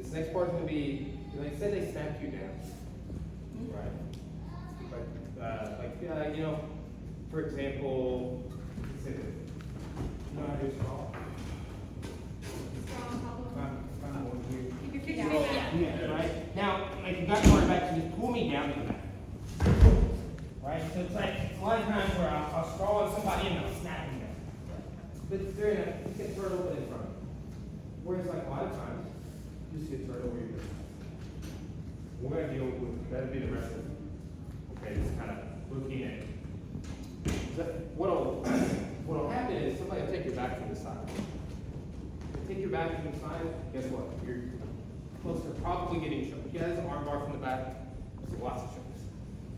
This next part is going to be, like I said, they snap you down, right? You know, for example, let's say this. You know how to do straw? You can fix me back. Yeah, right? Now, like you got your back, so just pull me down to the back. Right? So it's like a lot of times where I'll straw on somebody and I'll snap them down. But they're in a, you get thrown over in front. Whereas like a lot of times, you just get thrown over your back. We're going to deal with, that'll be the rest of it. Okay, just kind of looking at what'll happen is somebody will take your back to the side. Take your back to the side, guess what? You're close to probably getting choked. Yeah, there's an arm bar from the back, there's lots of chokes.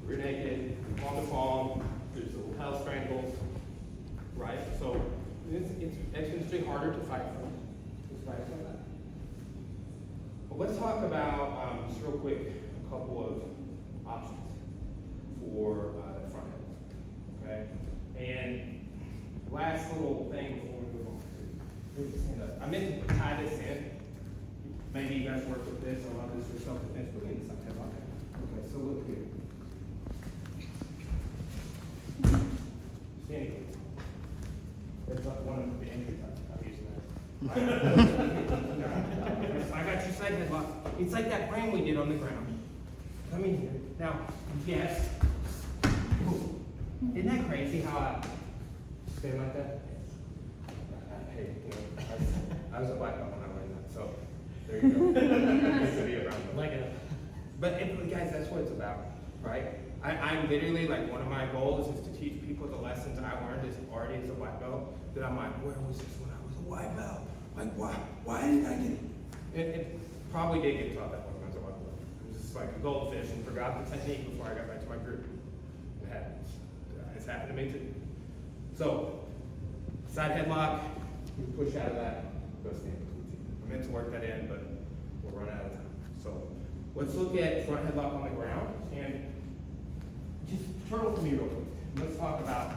Rear naked, palm to palm, there's little hell strangles, right? So it's exponentially harder to fight from. Just fight from that. But let's talk about, just real quick, a couple of options for the front end, okay? And last little thing before we move on. I meant to tie this in. Maybe you guys work with this, a lot of this for self-defense, but we need something like that. Okay, so look here. Standing here. That's one of the injury types. I'm using that. I got you side headlock. It's like that frame we did on the ground. Come in here. Now, yes. Isn't that crazy how I stand like that? Hey, you know, I was a black belt when I learned that, so there you go. It's to be around like it. But guys, that's what it's about, right? I'm literally like one of my goals is to teach people the lessons I learned as already as a black belt. That I'm like, where was this when I was a white belt? Like, why didn't I get it? It probably did get taught that when I was a white belt. I was just like a goldfish and forgot the technique before I got back to my group. It happens. It's happened to me too. So, side headlock. You push out of that, go stand. I meant to work that in, but we'll run out of time. So let's look at front headlock on the ground and just turn with me real quick. Let's talk about.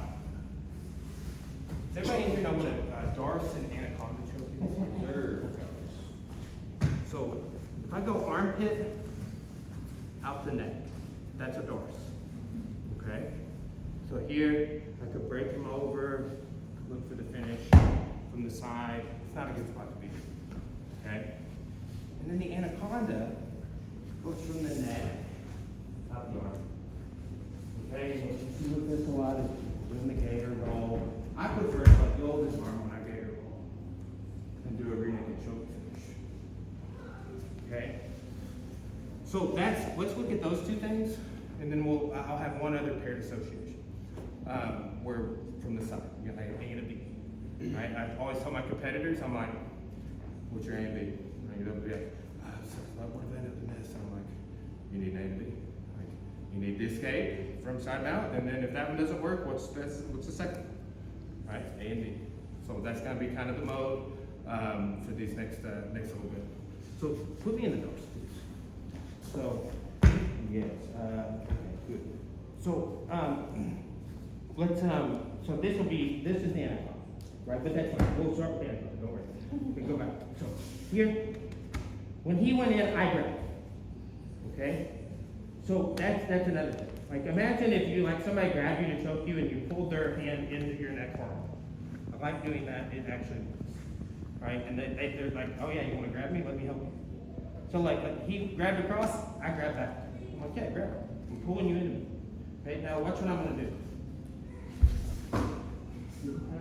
Does everybody in here know what a Darce and anaconda choke is? Sure. So if I go armpit out the neck, that's a Darce. Okay. So here I could break him over, look for the finish. From the side, it's not a good spot to be. Okay? And then the anaconda goes from the neck out the arm. Okay? What you see with this a lot is doing the gator roll. I prefer to let go of this arm when I gator roll and do a rear naked choke finish. Okay? So let's look at those two things, and then I'll have one other paired association. Where from the side, you got A and a B. Right? I always tell my competitors, I'm like, what's your A and B? And they'll be like, what if I end up in this? And I'm like, you need an A and B. Like, you need the escape from side mount, and then if that one doesn't work, what's the second? Right? A and B. So that's going to be kind of the mode for these next little bit. So put me in the doors, please. So, yes, okay, good. So, so this is the anaconda. Right, but that's fine. We'll start with the anaconda. Don't worry. Okay, go back. So here, when he went in, I grabbed. Okay? So that's another thing. Like imagine if you somebody grabbed you to choke you and you pulled their hand into your neck for them. I like doing that. It actually works. Right? And they're like, oh yeah, you want to grab me? Let me help you. So like he grabbed across, I grabbed back. I'm like, yeah, grab. I'm pulling you into me. Okay, now watch what I'm gonna do.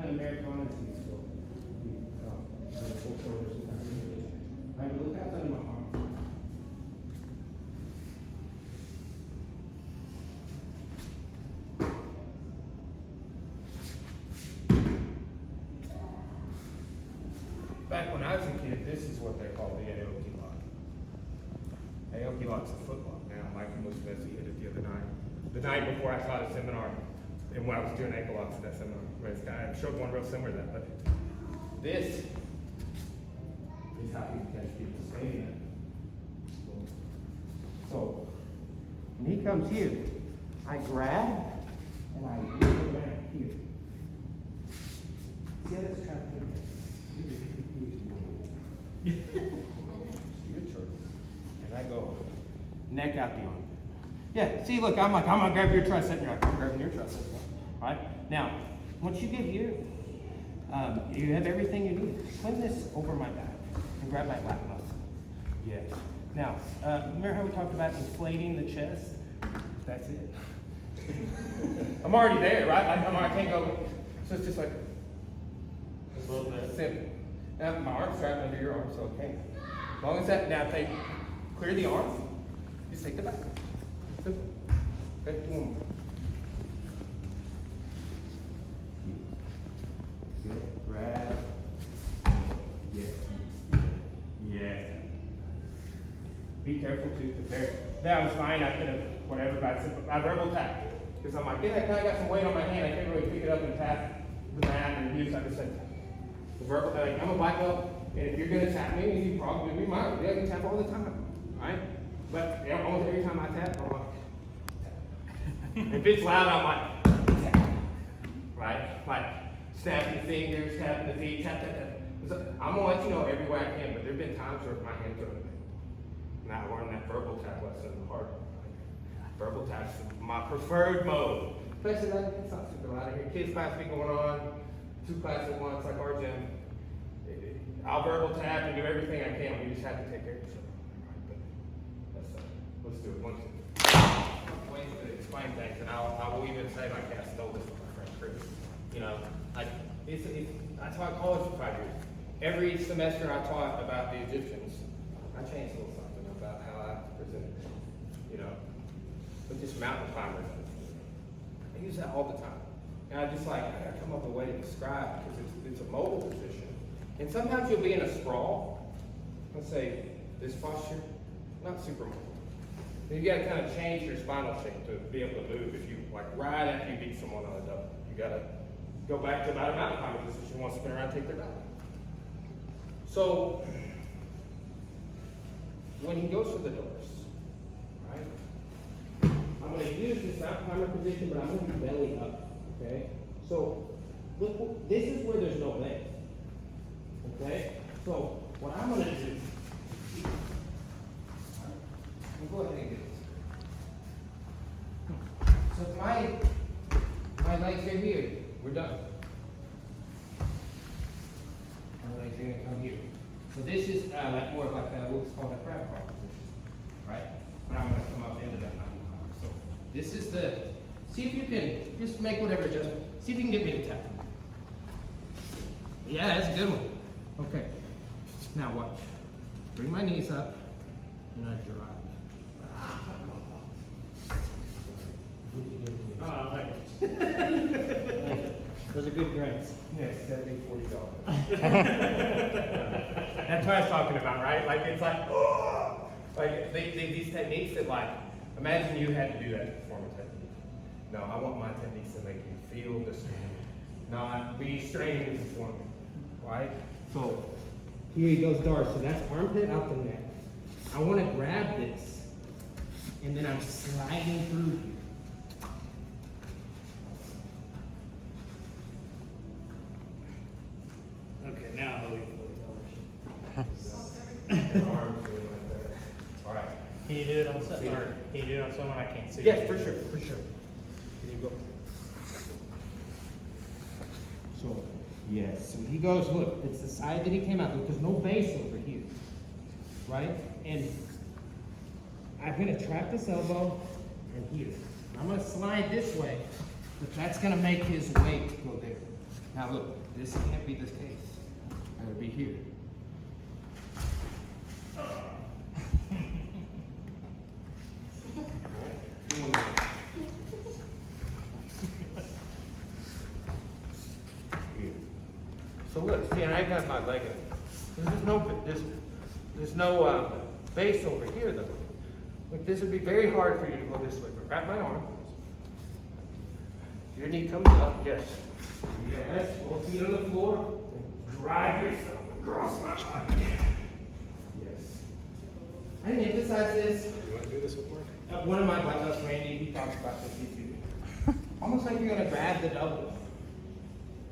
Americana so right, look outside of my arm. Back when I was a kid, this is what they called the Aoki lock. Aoki lock's a foot lock now. Michael was busy hit it the other night. The night before I taught a seminar. And when I was doing ankle locks at that seminar, I showed one real similar to that, but this is how you catch people staying in. So when he comes here, I grab and I move it back here. See how that's kind of good? Good choice. I go neck out the arm. Yeah, see, look, I'm gonna grab your tricep, and you're like, I'm grabbing your tricep. All right? Now, once you get here, you have everything you need. Swing this over my back and grab my lat muscle. Yes. Now, remember how we talked about inflating the chest? That's it. I'm already there, right? I can't go. So it's just like a little bit simple. Now, my arm's strapped under your arm, so okay. As long as that, now clear the arm, just take the back. Simple. Okay, one more. Good. Grab. Yeah. Be careful too, because that was fine. I could have, whatever, but I verbal tap. Because I'm like, yeah, I kind of got some weight on my hand. I can't really pick it up and tap the mat and use. I just said, the verbal, like, I'm a black belt, and if you're going to tap me, you probably might. Yeah, you tap all the time, right? But yeah, almost every time I tap, I'm like, tap. If it's loud, I'm like, tap. Right? Like, snapping the fingers, tapping the feet, tap, tap, tap. I'm going to let you know every way I can, but there have been times where my hands are in. Now I learned that verbal tap lesson hard. Verbal tap's my preferred mode. Especially like it's not super loud here. Kids class be going on, 2 classes at once, like our gym. I'll verbal tap and do everything I can. We just have to take care of each other. Right, but let's do it. One, two. Ways to explain things, and I will even say like, I stole this from my friend Chris. You know, I taught college for 5 years. Every semester I taught about the Egyptians. I changed a little something about how I presented it. You know, with this mountain climbers. I use that all the time. And I gotta come up with a way to describe because it's a mobile position. And sometimes you'll be in a sprawl. Let's say this posture, not super mobile. Then you gotta kind of change your spinal shape to be able to move. If you right after you beat someone on a double, you gotta go back to about a mountain climber position. You want to spin around, take their back. So when he goes for the doors, right? I'm going to use this mountain climber position, but I'm going to be belly up. Okay? So look, this is where there's no leg. Okay? So what I'm going to do, go ahead and get this. So if my legs are here, we're done. My legs are going to come here. So this is like more of like what's called a crab crawl position, right? But I'm going to come up into that mountain climber. So this is see if you can just make whatever adjustment. See if you can get me to tap. Yeah, that's a good one. Okay. Now watch. Bring my knees up and I drive. Oh, I like it. Those are good grades. Yes, $40. That's what I was talking about, right? Like it's like, oh! Like these techniques that like, imagine you had to do that performance technique. No, I want my techniques to make you feel the strain, not be straining to perform, right? So here he goes, Darth. So that's armpit out the neck. I want to grab this, and then I'm sliding through here. Okay, now I'll leave All right. Can you do it on someone? Can you do it on someone I can't see? Yes, for sure. Here you go. So, yes. So he goes, look, it's the side that he came out with. There's no base over here. Right? And I'm going to trap this elbow and here. I'm going to slide this way, but that's going to make his weight go there. Now look, this can't be this case. I got to be here. So look, see, I got my leg in. There's no base over here though. Look, this would be very hard for you to go this way, but wrap my arm. Your knee comes up, yes. Yes, both feet on the floor. Drive yourself across my body. Yes. I didn't emphasize this. You want to do this with Mark? One of my black belts, Randy, he talks about this too. Almost like you're gonna grab the double.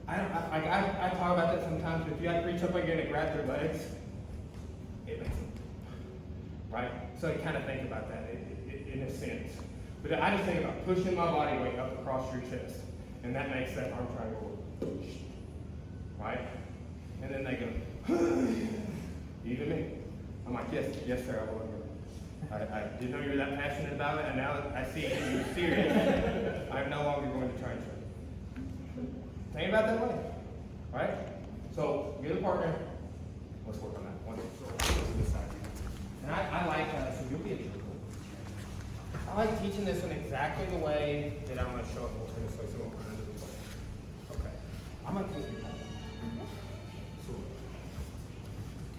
I talk about that sometimes. If you have to reach up like you're gonna grab their legs, it makes them right. so you kind of think about that in a sense. But I just think about pushing my body weight up across your chest, and that makes that arm triangle go, right? And then they go, you to me? I'm like, yes sir, I will. I didn't know you were that passionate about it, and now that I see you're serious, I'm no longer going to try and train. Think about that way, right? So, get a partner, let's work on that. One, this side. And I like, so you'll be a triple. I like teaching this in exactly the way that I'm going to show it in this way, so we'll run into the play. Okay. I'm going to teach you so,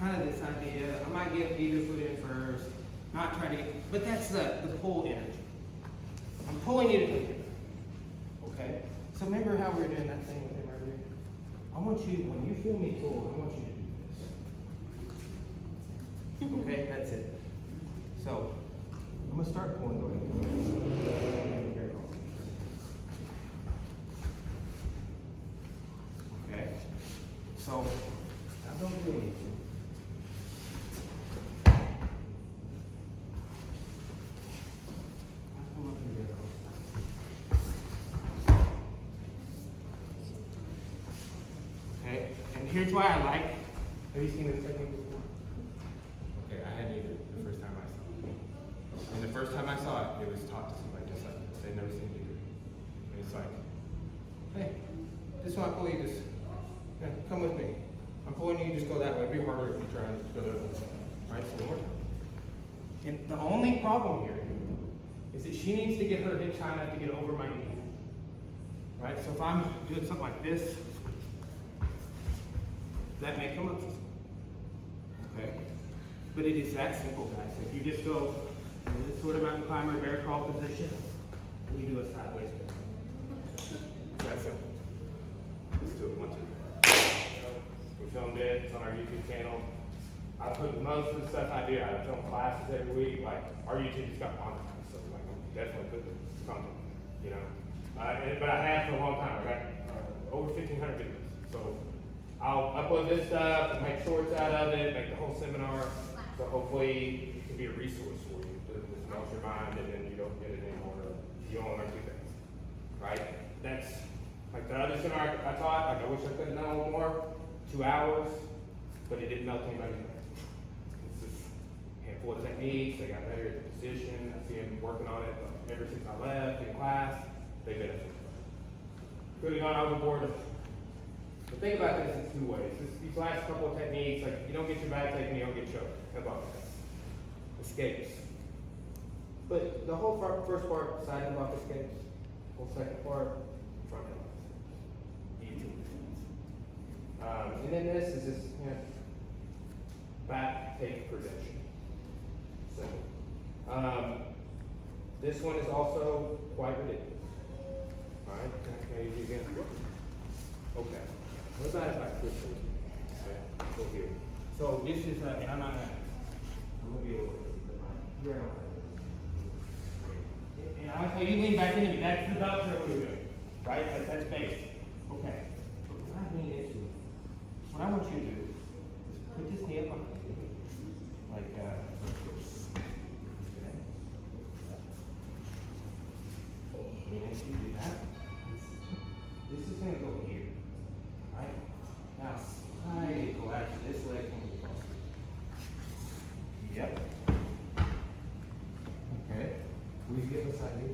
kind of this idea, I might get either foot in first, not try to get, but that's the pull energy. I'm pulling you to come here. Okay? So remember how we were doing that thing with him earlier? I want you, when you feel me pull, I want you to do this. Okay, that's it. So, I'm gonna start pulling. Go ahead. Okay. So, I don't do anything. Okay, and here's why I like. Have you seen this technique before? Okay, I hadn't either the first time I saw it. And the first time I saw it, it was taught to somebody just like this. They'd never seen me do it. And it's like, hey, this one I pull you, just come with me. I'm pulling you, just go that way. It'd be harder if you try and go the other way. Right, so one more time. And the only problem here is that she needs to get her hips high enough to get over my knee. Right, so if I'm doing something like this, that may come up. Okay? But it is that simple, guys. If you just go in this sort of mountain climber bear crawl position, and you do a sideways bear. It's that simple. Let's do it. 1, 2. We filmed it. It's on our YouTube channel. I put most of the stuff I do. I film classes every week. Like our YouTube just got content, so like I'm definitely putting content. You know, but I have for a long time. I got over 1,500 videos. So I'll upload this stuff and make shorts out of it, make the whole seminar. So hopefully it can be a resource for you. It just melts your mind, and then you don't get it anymore. You only learn 2 things, right? That's like the other seminar I taught. Like I wish I could have done a little more. 2 hours, but it didn't melt anybody's mind. It's just a handful of techniques. They got better at the position. I see them working on it ever since I left in class. They benefit. Could have gone overboard. But think about this in 2 ways. These last couple of techniques, like you don't get your back taken, you don't get choked. How about that? Escapes. But the whole first part, side and block escapes. Whole second part, front headlocks. And then this is just, back take protection. So, this one is also quite ridiculous. All right, can I use it again? Okay. What about if I switch to it? Okay, go here. So this is, and I'm gonna be able to, and I tell you, lean back into me. That's the belt that we're doing, right? That's base. Okay. But what I mean is, what I want you to do is put this knee up on like this. Okay. And as you do that, this is gonna go here. Right? Now, slide go out to this leg and across. Yep. Okay. Will you get beside me?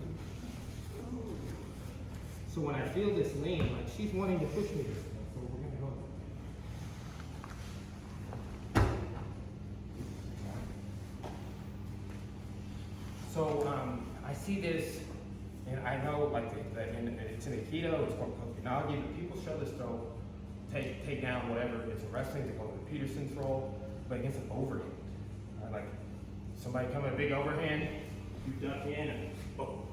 So when I feel this lean, like she's wanting to push me this way, so we're gonna go. So I see this, and I know like and it's in Aikido, it's called Kokenagi, but people show this throw, take down whatever it's in wrestling, they call it the Peterson's roll, but against an overhand. Like somebody coming a big overhand, you duck in and boom,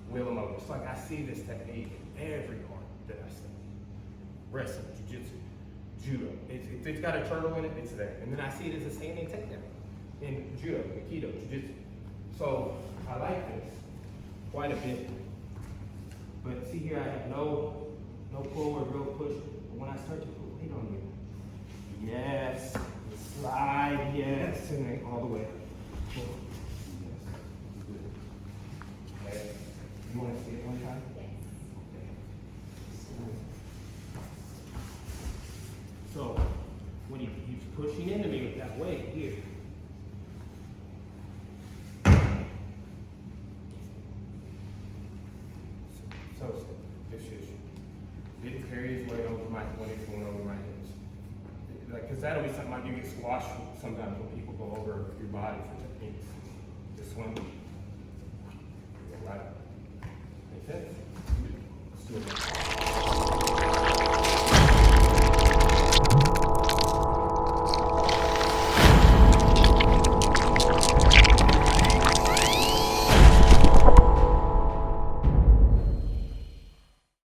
wheel them over. It's like I see this technique in every art that I study. Wrestling, jiu-jitsu, judo. It's got a turtle in it, it's there. And then I see it as a standing takedown in judo, aikido, jiu-jitsu. So I like this quite a bit. But see here, I have no pull or real push. But when I start to put weight on you, yes, slide, yes, and then all the way. Boom. You want to see it one time? Yes. So, when he's pushing into me with that weight here. So, this is, didn't carry his weight over my, when it's going over my hips. Like, cause that'll be something like you get squashed sometimes when people go over your body for techniques. This one, right